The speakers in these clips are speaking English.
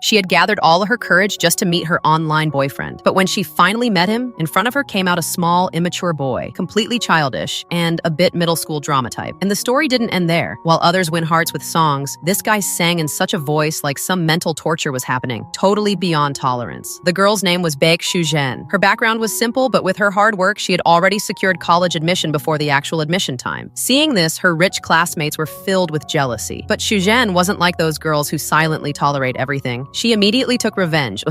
She had gathered all of her courage just to meet her online boyfriend. But when she finally met him, in front of her came out a small, immature boy, completely childish and a bit middle school drama type. And the story didn't end there. While others win hearts with songs, this guy sang in such a voice like some mental torture was happening, totally beyond tolerance. The girl's name was Baek Shujen. Her background was simple, but with her hard work, she had already secured college admission before the actual admission time. Seeing this, her rich classmates were filled with jealousy. But Shujen wasn't like those girls who silently tolerate everything. She immediately took revenge,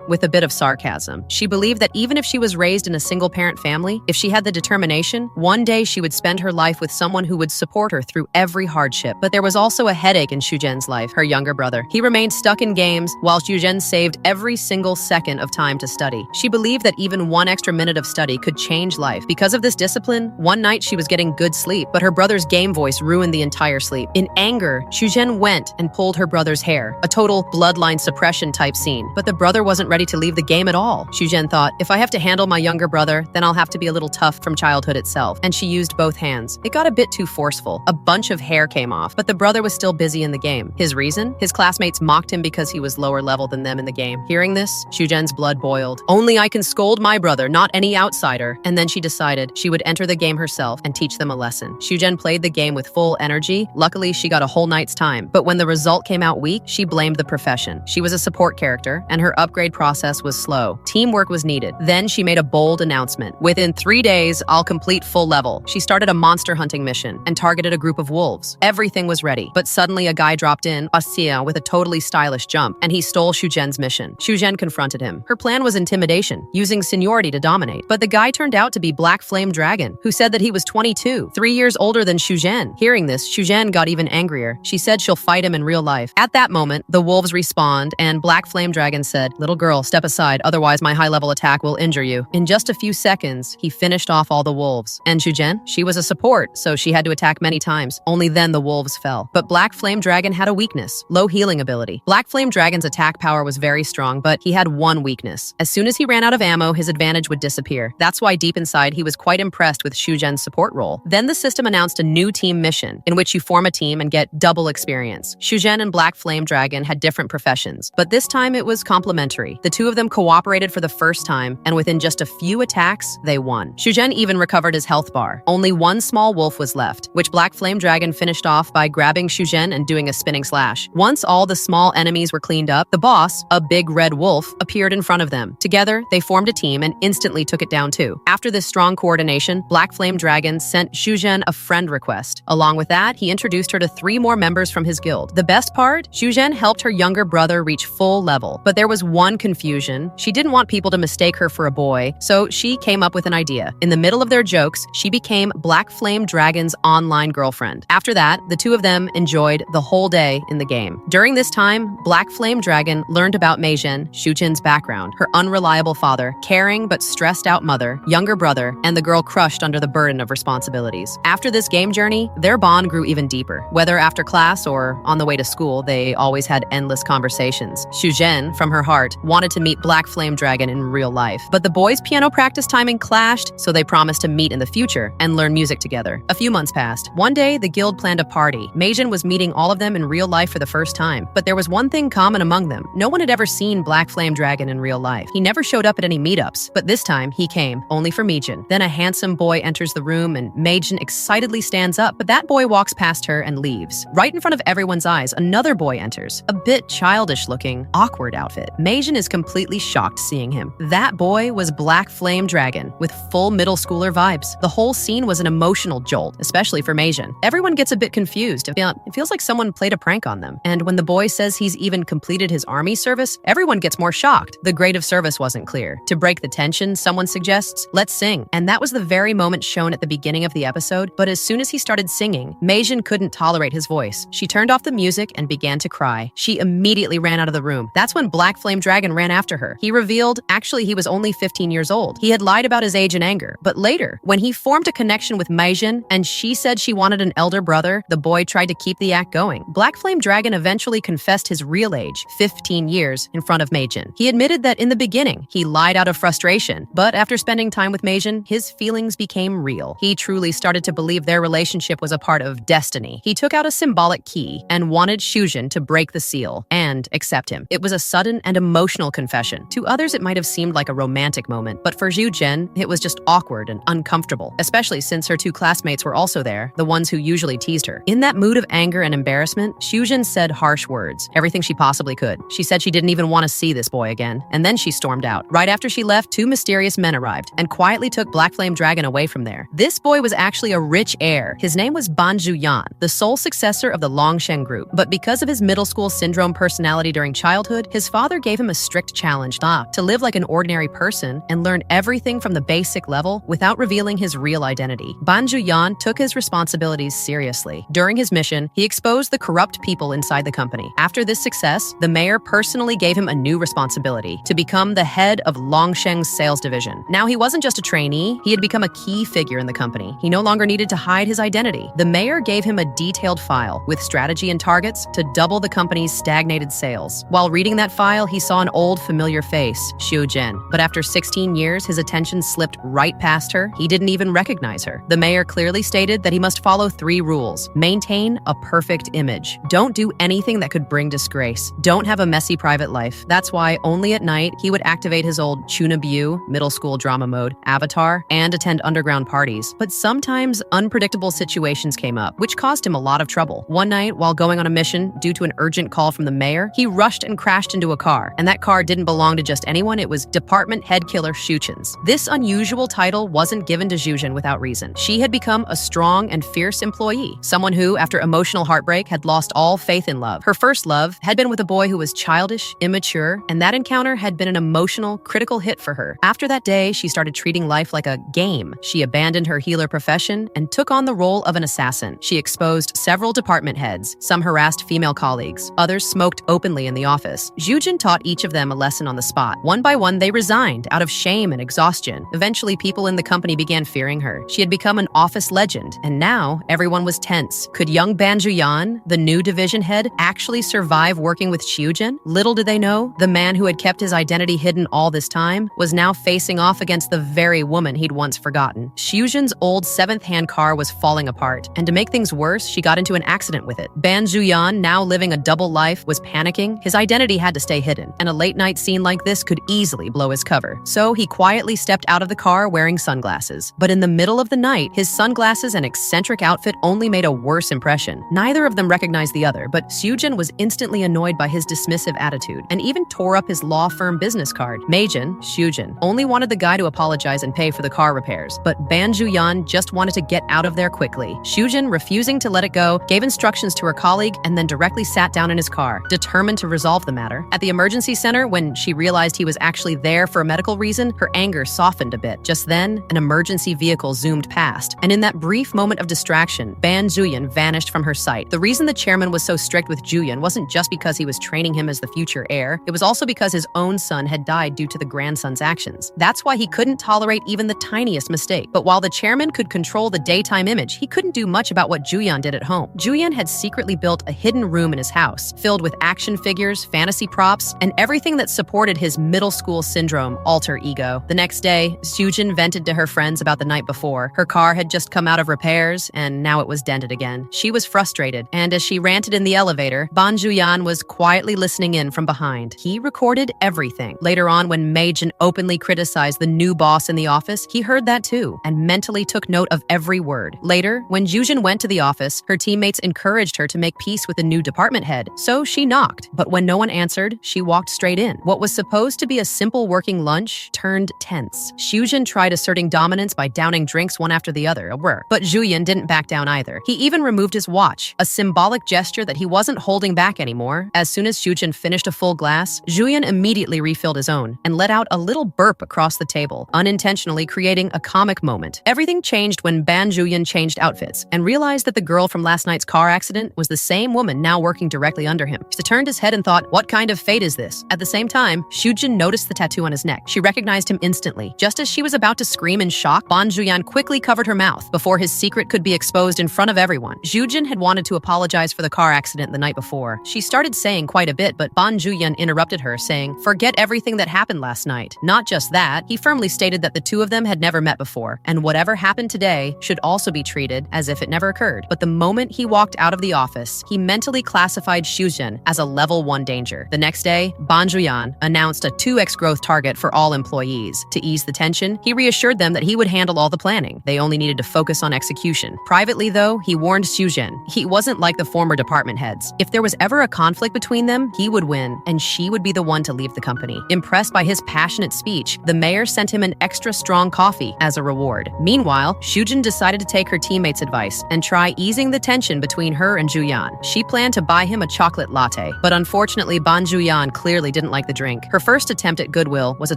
with a bit of sarcasm. She believed that even if she was raised in a single-parent family, if she had the determination, one day she would spend her life with someone who would support her through every hardship. But there was also a headache in Shujen's life, her younger brother. He remained stuck in games, while Shujen saved every single second of time to study. She believed that even one extra minute of study could change life. Because of this discipline, one night she was getting good sleep, but her brother's game voice ruined the entire sleep. In anger, Shujen went and pulled her brother's hair, a total bloodline suppression type scene. But the brother wasn't ready to leave the game at all. Shujen thought, if I have to handle my younger brother, then I'll have to be a little tough from childhood itself. And she used both hands. It got a bit too forceful. A bunch of hair came off, but the brother was still busy in the game. His reason? His classmates mocked him because he was lower level than them in the game. Hearing this, Shujen's blood boiled. Only I can scold my brother, not any outsider. And then she decided she would enter the game herself and teach them a lesson. Shujen played the game with full energy. Luckily, she got a whole night's time. But when the result came out weak, she blamed the profession. She was a support character, and her upgrade process was slow. Teamwork was needed. Then she made a bold announcement. Within 3 days, I'll complete full level. She started a monster hunting mission and targeted a group of wolves. Everything was ready. But suddenly a guy dropped in, Asia, with a totally stylish jump, and he stole Shujen's mission. Shujen confronted him. Her plan was intimidation, using seniority to dominate. But the guy turned out to be Black Flame Dragon, who said that he was 22, 3 years older than Shujen. Hearing this, Shujen got even angrier. She said she'll fight him in real life. At that moment, the wolves respawned, and Black Flame Dragon said, "Little girl, step aside, otherwise my high-level attack will injure you." In just a few seconds, he finished off all the wolves. And Shujen? She was a support, so she had to attack many times. Only then the wolves fell. But Black Flame Dragon had a weakness, low healing ability. Black Flame Dragon's attack power was very strong, but he had one weakness. As soon as he ran out of ammo, his advantage would disappear. That's why deep inside, he was quite impressed with Shujen's support role. Then the system announced a new team mission, in which you form a team and get double experience. Shujen and Black Flame Dragon had different professions, but this time it was complementary. The two of them cooperated for the first time, and within just a few attacks, they won. Shujen even recovered his health bar. Only one small wolf was left, which Black Flame Dragon finished off by grabbing Shujen and doing a spinning slash. Once all the small enemies were cleaned up, the boss, a big red wolf, appeared in front of them. Together, they formed a team and instantly took it down too. After this strong coordination, Black Flame Dragon sent Shujen a friend request. Along with that, he introduced her to 3 more members from his guild. The best part? Shujen helped her younger brother reach full level. But there was one confusion. She didn't want people to mistake her for a boy, so she came up with an idea. In the middle of their jokes, she became Black Flame Dragon's online girlfriend. After that, the two of them enjoyed the whole day in the game. During this time, Black Flame Dragon learned about Meijin, Shujen's background, her unreliable father, caring but stressed out mother, younger brother, and the girl crushed under the burden of responsibilities. After this game journey, their bond grew even deeper. Whether after class or on the way to school, they always had endless conversations. Shujen, from her heart, wanted to meet Black Flame Dragon in real life. But the boys' piano practice timing clashed, so they promised to meet in the future and learn music together. A few months passed. One day, the guild planned a party. Meijin was meeting all of them in real life for the first time. But there was one thing common among them. No one had ever seen Black Flame Dragon in real life. He never showed up at any meetups, but this time he came, only for Meijin. Then a handsome boy enters the room and Meijin excitedly stands up, but that boy walks past her and leaves. Right in front of everyone's eyes, another boy enters. A bit childish looking, awkward outfit. Meijin is completely shocked seeing him. That boy was Black Flame Dragon, with full middle schooler vibes. The whole scene was an emotional jolt, especially for Meijin. Everyone gets a bit confused. It feels like someone played a prank on them. And when the boy says he's even completed his army service, everyone gets more shocked. The grade of service wasn't clear. To break the tension, someone suggests, "Let's sing." And that was the very moment shown at the beginning of the episode, but as soon as he started singing, Meijin couldn't tolerate his voice. She turned off the music and began to cry. She immediately ran out of the room. That's when Black Flame Dragon ran after her. He revealed, actually, he was only 15 years old. He had lied about his age in anger. But later, when he formed a connection with Meijin and she said she wanted an elder brother, the boy tried to keep the act going. Black Flame Dragon eventually confessed his real age, 15 years, in front of Meijin. He admitted that in the beginning, he lied out of frustration, but after spending time with Meijin, his feelings became real. He truly started to believe their relationship was a part of destiny. He took out a symbolic key and wanted Shujen to break the seal and accept him. It was a sudden and emotional confession. To others, it might have seemed like a romantic moment, but for Zhu Jin, it was just awkward and uncomfortable, especially since her two classmates were also there, the ones who usually teased her. In that mood of anger and embarrassment, Zhu Jin said harsh words, everything she possibly could. She said she didn't even want to see this boy again, and then she stormed out. Right after she left, two mysterious men arrived and quietly took Black Flame Dragon away from there. This boy was actually a rich heir. His name was Ban Zhuyan, the sole successor of the Longsheng group, but because of his middle school syndrome personality during childhood, his father gave him a strict challenge to live like an ordinary person and learn everything from the basic level without revealing his real identity. Ban Zhuyan took his responsibilities seriously. During his mission, he exposed the corrupt people inside the company. After this success, the mayor personally gave him a new responsibility to become the head of Longsheng's sales division. Now, he wasn't just a trainee, he had become a key figure in the company. He no longer needed to hide his identity. The mayor gave him a detailed file with strategy and targets to double the company's stagnated sales. While reading that file, he saw an old familiar face, Zhu Jin. But after 16 years, his attention slipped right past her. He didn't even recognize her. The mayor clearly stated that he must follow 3 rules. Maintain a perfect image. Don't do anything that could bring disgrace. Don't have a messy private life. That's why only at night he would activate his old Chunabu, middle school drama mode, avatar, and attend underground parties. But sometimes unpredictable situations came up, which caused him a lot of trouble. One night, while going on a mission due to an urgent call from the mayor, he rushed and crashed into a car. And that car didn't belong to just anyone, it was Department Head Killer Shuchen's. This unusual title wasn't given to Zhu Jin without reason. She had become a strong and fierce employee, someone who, after emotional heartbreak, had lost all faith in love. Her first love had been with a boy who was childish, immature, and that encounter had been an emotional, critical hit for her. After that day, she started treating life like a game. She abandoned her healer profession and took on the role of an assassin. She exposed several department heads. Some harassed female colleagues. Others smoked openly in the office. Zhu Jin taught each of them a lesson on the spot. One by one, they resigned out of shame and exhaustion. Eventually, people in the company began fearing her. She had become an office legend, and now everyone was tense. Could young Ban Zhuyan, the new division head, actually survive working with Zhu Jin? Little did they know, the man who had kept his identity hidden all this time was now facing off against the very woman he'd once forgotten. Zhu Jin's old 7th-hand car was falling apart, and to make things worse, she got into an accident with it. Ban Zhuyan, now living a double life, was panicking. His identity had to stay hidden, and a late-night scene like this could easily blow his cover. So he quietly stepped out of the car wearing sunglasses. But in the middle of the night, his sunglasses and eccentric outfit only made a worse impression. Neither of them recognized the other, but Zhu Jin was instantly annoyed by his dismissive attitude and even tore up his law firm business card. Meijin, Zhu Jin, only wanted the guy to apologize and pay for the car repairs, but Ban Zhuyan just wanted to get out of there quickly. Zhu Jin, refusing to let it go, gave instructions to her colleague and then directly sat down in his car, determined to resolve the matter. At the emergency center, when she realized he was actually there for a medical reason, her anger softened a bit. Just then, an emergency vehicle zoomed past, and in that brief moment of distraction, Ban Zhuyan vanished from her sight. The reason the chairman was so strict with Zhuyan wasn't just because he was training him as the future heir, it was also because his own son had died due to the grandson's actions. That's why he couldn't tolerate even the tiniest mistake. But while the chairman could control the daytime image, he couldn't do much about what Zhuyan did at home. Zhuyan had secretly built a hidden room in his house, filled with action figures, fantasy props, and everything that supported his middle school syndrome alter ego. The next day, Zhu Jin vented to her friends about the night before. Her car had just come out of repairs, and now it was dented again. She was frustrated, and as she ranted in the elevator, Ban Zhuyan was quietly listening in from behind. He recorded everything. Later on, when Meijin openly criticized the new boss in the office, he heard that too, and mentally took note of every word. Later, when Zhu Jin went to the office, her teammates encouraged her to make peace with the new department head, so she knocked. But when no one answered, she walked straight in. What was supposed to be a simple working lunch turned tense. Zhu Jin tried asserting dominance by downing drinks one after the other, but Zhuyan didn't back down either. He even removed his watch, a symbolic gesture that he wasn't holding back anymore. As soon as Zhu Jin finished a full glass, Zhuyan immediately refilled his own and let out a little burp across the table, unintentionally creating a comic moment. Everything changed when Ban Zhuyan changed outfits and realized that the girl from last night's car accident was the same woman now working directly under him. She turned his head and thought, what kind of fate is this? At the same time, Zhu Jin noticed the tattoo on his neck. She recognized him instantly. Just as she was about to scream in shock, Ban Zhuyan quickly covered her mouth before his secret could be exposed in front of everyone. Zhu Jin had wanted to apologize for the car accident the night before. She started saying quite a bit, but Ban Zhuyan interrupted her, saying, forget everything that happened last night. Not just that, he firmly stated that the two of them had never met before, and whatever happened today should also be treated as if it never occurred. But the moment he walked out of the office, he mentally classified Zhu Jin as a level level 1 danger. The next day, Ban Juyan announced a 2x growth target for all employees. To ease the tension, he reassured them that he would handle all the planning. They only needed to focus on execution. Privately, though, he warned Xuzhen he wasn't like the former department heads. If there was ever a conflict between them, he would win, and she would be the one to leave the company. Impressed by his passionate speech, the mayor sent him an extra strong coffee as a reward. Meanwhile, Xuzhen decided to take her teammates' advice and try easing the tension between her and Juyan. She planned to buy him a chocolate latte, but unfortunately, Ban Juyan clearly didn't like the drink. Her first attempt at goodwill was a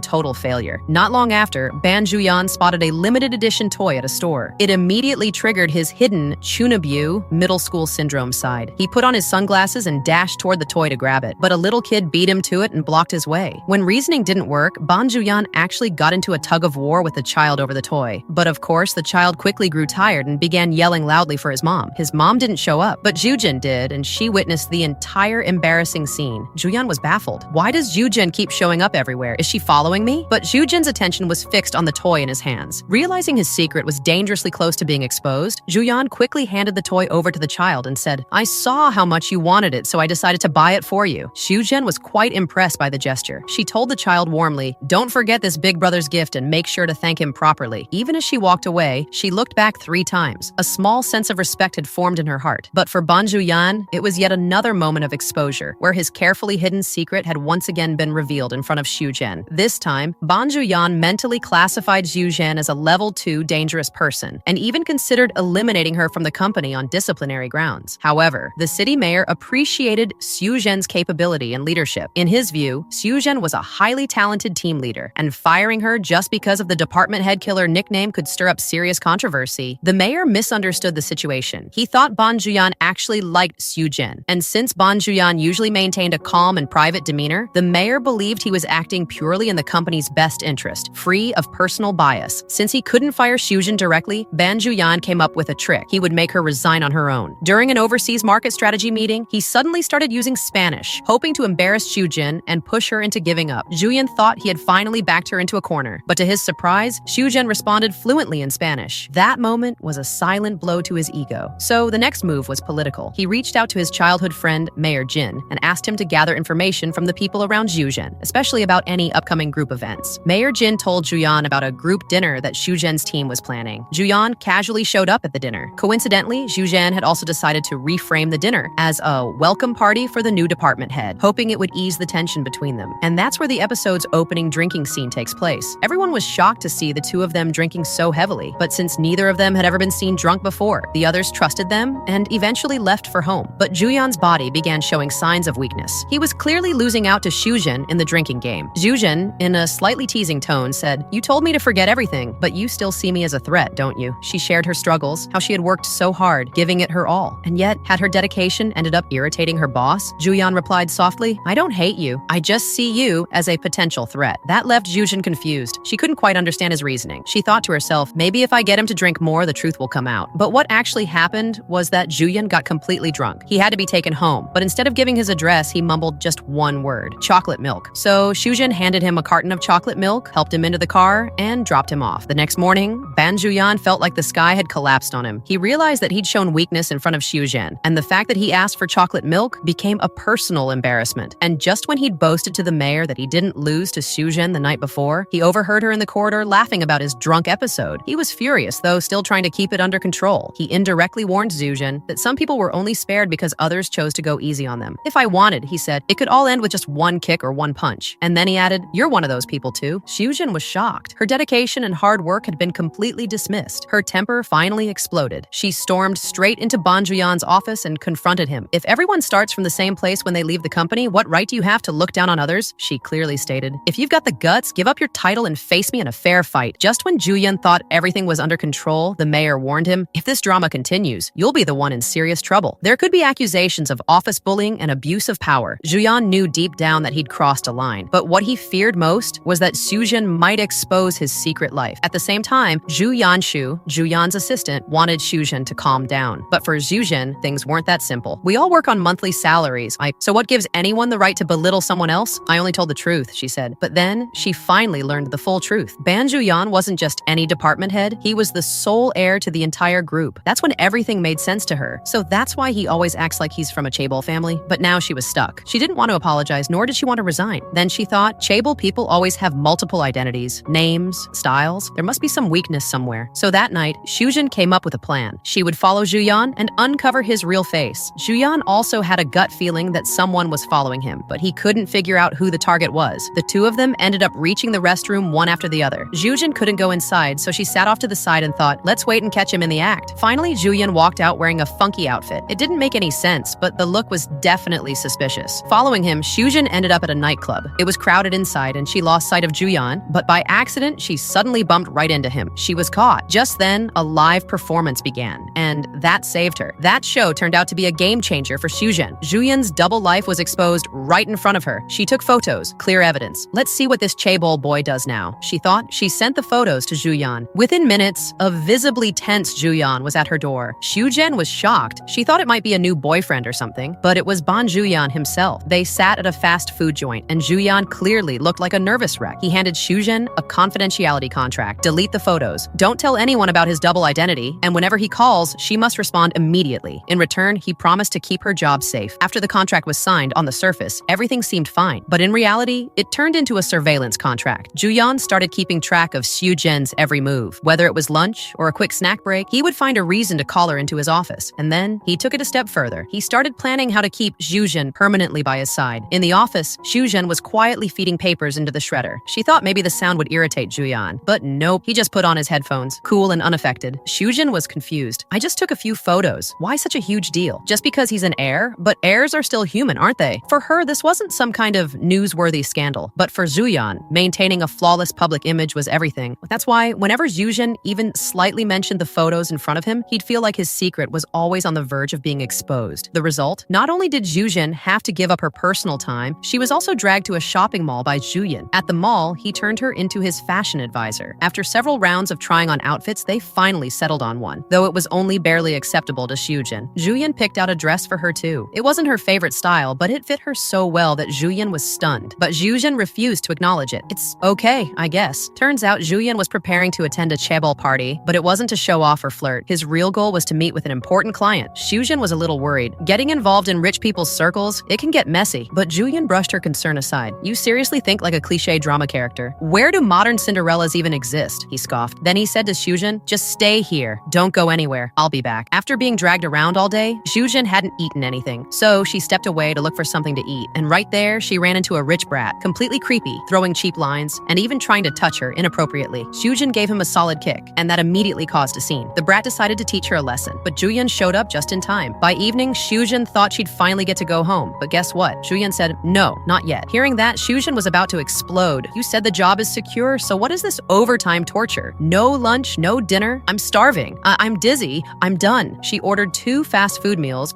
total failure. Not long after, Ban Juyan spotted a limited edition toy at a store. It immediately triggered his hidden Chunabu middle school syndrome side. He put on his sunglasses and dashed toward the toy to grab it, but a little kid beat him to it and blocked his way. When reasoning didn't work, Ban Juyan actually got into a tug of war with the child over the toy. But of course, the child quickly grew tired and began yelling loudly for his mom. His mom didn't show up, but Xuzhen did, and she witnessed the entire embarrassing scene. Juyan was baffled. Why does Xuzhen keep showing up everywhere? Is she following me? But Xuzhen's attention was fixed on the toy in his hands. Realizing his secret was dangerously close to being exposed, Juyan quickly handed the toy over to the child and said, "I saw how much you wanted it, so I decided to buy it for you." Xuzhen was quite impressed by the gesture. She told the child warmly, "Don't forget this big brother's gift and make sure to thank him properly." Even as she walked away, she looked back 3 times. A small sense of respect had formed in her heart. But for Ban Juyan, it was yet another moment of exposure, where his carefully hidden secret had once again been revealed in front of Xuzhen. This time, Ban Juyan mentally classified Xuzhen as a level 2 dangerous person, and even considered eliminating her from the company on disciplinary grounds. However, the city mayor appreciated Xuzhen's capability and leadership. In his view, Xuzhen was a highly talented team leader, and firing her just because of the department head killer nickname could stir up serious controversy. The mayor misunderstood the situation. He thought Ban Juyan actually liked Xuzhen, and since Ban Juyan usually maintained a calm and private demeanor, the mayor believed he was acting purely in the company's best interest, free of personal bias. Since he couldn't fire Xuzhen directly, Ban Juyan came up with a trick. He would make her resign on her own. During an overseas market strategy meeting, he suddenly started using Spanish, hoping to embarrass Xuzhen and push her into giving up. Juyan thought he had finally backed her into a corner, but to his surprise, Xuzhen responded fluently in Spanish. That moment was a silent blow to his ego. So the next move was political. He reached out to his childhood friend, Mayor Jin, and asked him to gather information from the people around Xuzhen, especially about any upcoming group events. Mayor Jin told Juyan about a group dinner that Xuzhen's team was planning. Juyan casually showed up at the dinner. Coincidentally, Xuzhen had also decided to reframe the dinner as a welcome party for the new department head, hoping it would ease the tension between them. And that's where the episode's opening drinking scene takes place. Everyone was shocked to see the two of them drinking so heavily, but since neither of them had ever been seen drunk before, the others trusted them and eventually left for home. But Juyan's body began showing signs of weakness. He was clearly losing out to Xuzhen in the drinking game. Xuzhen, in a slightly teasing tone, said, "You told me to forget everything, but you still see me as a threat, don't you?" She shared her struggles, how she had worked so hard, giving it her all, and yet had her dedication ended up irritating her boss? Juyan replied softly, "I don't hate you. I just see you as a potential threat." That left Xuzhen confused. She couldn't quite understand his reasoning. She thought to herself, maybe if I get him to drink more, the truth will come out. But what actually happened was that Juyan got completely drunk. He had to be taken home, but instead of giving his address, he mumbled just one word: chocolate milk. So Xuzhen handed him a carton of chocolate milk, helped him into the car, and dropped him off. The next morning, Ban Juyan felt like the sky had collapsed on him. He realized that he'd shown weakness in front of Xuzhen, and the fact that he asked for chocolate milk became a personal embarrassment. And just when he'd boasted to the mayor that he didn't lose to Xuzhen the night before, he overheard her in the corridor laughing about his drunk episode. He was furious, though still trying to keep it under control. He indirectly warned Xuzhen that some people were only spared because others chose to go easy on them. "If I wanted," he said, "it could all end with just one kick or one punch." And then he added, "You're one of those people too." Xuzhen was shocked. Her dedication and hard work had been completely dismissed. Her temper finally exploded. She stormed straight into Ban Juyan's office and confronted him. "If everyone starts from the same place when they leave the company, what right do you have to look down on others?" she clearly stated. "If you've got the guts, give up your title and face me in a fair fight." Just when Juyan thought everything was under control, the mayor warned him, "If this drama continues, you'll be the one in serious trouble." There could be accusations of office bullying and abuse of power. Juyan knew deep down that he'd crossed a line, but what he feared most was that Xuzhen might expose his secret life. At the same time, Zhu Yanshu, Juyan's assistant, wanted Xuzhen to calm down. But for Xuzhen, things weren't that simple. "We all work on monthly salaries. So what gives anyone the right to belittle someone else? I only told the truth," she said. But then she finally learned the full truth. Ban Juyan wasn't just any department head. He was the sole heir to the entire group. That's when everything made sense to her. So that's why he always acts like he's from a chaebol family. But now she was stuck. She didn't want to apologize, nor did she want to resign. Then she thought, chaebol people always have multiple identities, names, styles. There must be some weakness somewhere. So that night, Shujin came up with a plan. She would follow Juyeon and uncover his real face. Juyeon also had a gut feeling that someone was following him, but he couldn't figure out who the target was. The two of them ended up reaching the restroom one after the other. Shujin couldn't go inside, so she sat off to the side and thought, let's wait and catch him in the act. Finally, Juyeon walked out wearing a funky outfit. It didn't make any sense, but the look was definitely suspicious. Following him, Shujin ended up at a nightclub. It was crowded inside and she lost sight of Juyeon, but by accident, she suddenly bumped right into him. She was caught. Just then, a live performance began, and that saved her. That show turned out to be a game changer for Shujin. Juyeon's double life was exposed right in front of her. She took photos, clear evidence. Let's see what this chaebol boy does now, she thought. She sent the photos to Juyeon. Within minutes, a visibly tense Juyeon was at her door. Shujin was shocked. She thought it might be a new boyfriend or something, but it was Ban Juyeon himself. They sat at a fast food joint, and Juyeon clearly looked like a nervous wreck. He handed Shujin a confidentiality contract. Delete the photos. Don't tell anyone about his double identity, and whenever he calls, she must respond immediately. In return, he promised to keep her job safe. After the contract was signed, on the surface, everything seemed fine, but in reality, it turned into a surveillance contract. Juyeon started keeping track of Shujin's every move. Whether it was lunch or a quick snack break, he would find a reason to call her into his office. And then, he took it a step further. He started planning how to keep Shujin permanently by his side. In the office, Shujin was quietly feeding papers into the shredder. She thought maybe the sound would irritate Juyeon, but nope, he just put on his headphones, cool and unaffected. Shujin was confused. I just took a few photos. Why such a huge deal? Just because he's an heir? But heirs are still human, aren't they? For her, this wasn't some kind of newsworthy scandal. But for Juyeon, maintaining a flawless public image was everything. That's why whenever Shujin even slightly mentioned the photos in front of him, he'd feel like his secret was always on the verge of being exposed. The result? Not only did Shujin have to give up her personal time, she was also dragged to a shopping mall by Juyeon. At the mall, he turned her into his fashion advisor. After several rounds of trying on outfits, they finally settled on one, though it was only barely acceptable to Shujin. Juyeon picked out a dress for her too. It wasn't her favorite style, but it fit her so well that Juyeon was stunned. But Shujin refused to acknowledge it. It's okay, I guess. Turns out Juyeon was preparing to attend a chaebol party, but it wasn't to show off or flirt. His real goal was to meet with an important client. Shujin was a little worried. Getting involved in rich people's circles, it can get messy, but Juyeon brushed her concern aside. You seriously think like a cliche drama character? Where do modern Cinderellas even exist? He scoffed. Then he said to Shujin, just stay here. Don't go anywhere. I'll be back. After being dragged around all day, Shujin hadn't eaten anything, so she stepped away to look for something to eat. And right there, she ran into a rich brat, completely creepy, throwing cheap lines, and even trying to touch her inappropriately. Shujin gave him a solid kick, and that immediately caused a scene. The brat decided to teach her a lesson, but Juyeon showed up just in time. By evening, Shujin thought she'd finally get to go home, but guess what? Juyeon said, no, not yet. Hearing that, Shujin was about to explode. You said the job is secure, so what is this overtime torture? No lunch, no dinner? I'm starving. I'm dizzy. I'm done. She ordered 2 fast food meals,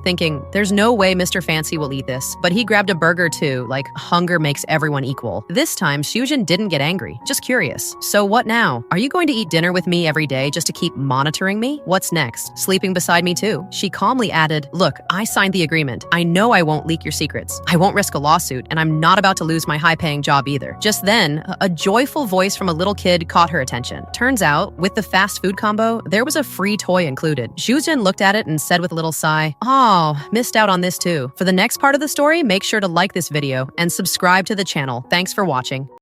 thinking, there's no way Mr. Fancy will eat this. But he grabbed a burger too, like hunger makes everyone equal. This time, Shujin didn't get angry, just curious. So what now? Are you going to eat dinner with me every day just to keep monitoring me? What's next? Sleeping beside me too? She calmly added, look, I signed the agreement. I know I won't leak your secrets. I won't risk a lawsuit, and I'm not about to lose my high-paying job either. Just then, a joyful voice from a little kid caught her attention. Turns out, with the fast food combo, there was a free toy included. Shujin looked at it and said with a little sigh, oh, missed out on this too. For the next part of the story, make sure to like this video and subscribe to the channel. Thanks for watching.